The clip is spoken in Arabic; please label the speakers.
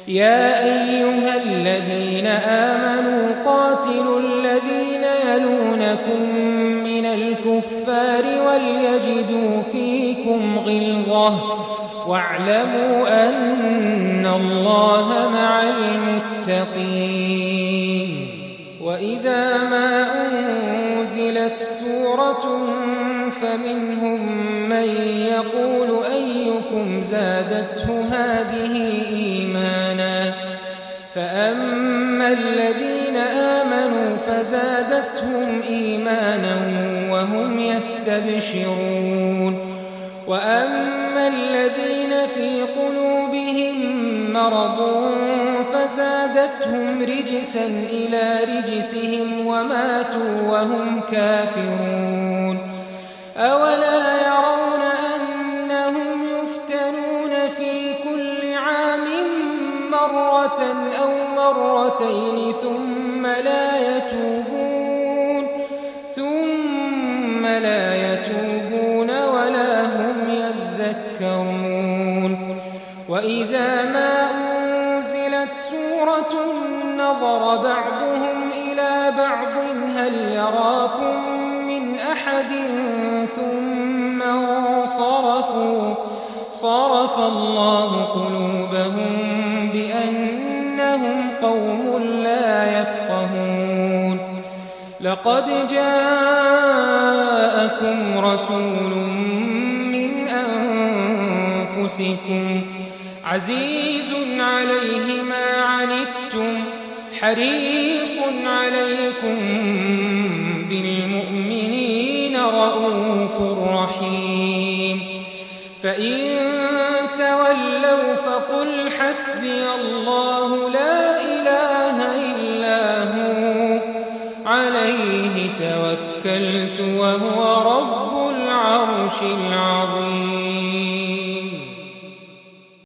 Speaker 1: يا أيها الذين آمنوا قاتلوا الذين يلونكم من الكفار وليجدوا فيكم غلظة واعلموا أن الله مع المتقين. وإذا ما أنزلت سورة فمنهم من يقول أيكم زادته هذه إيمانا فأما الذين آمنوا فزادتهم إيمانا وهم يستبشرون وأما الذين في قلوبهم مرض فزادتهم رجسا إلى رجسهم وماتوا وهم كافرون. أولا يرون أنهم يفتنون في كل عام مرة أو مرتين ثم لا يتوبون ولا هم يذكرون. وإذا ما أنزلت سورة نظر بعضهم إلى بعض هل يراكم من أحد ثم انصرفوا صرف الله قلوبهم بأنهم قوم لا يفقهون. لقد جاءكم رسول من أنفسكم عزيز عليه ما عنتم حريص عليكم بالمؤمنين رؤوف رحيم. فإن تولوا فقل حسبي الله لا إله إلا هو عليه توكلت وهو رب العرش العظيم.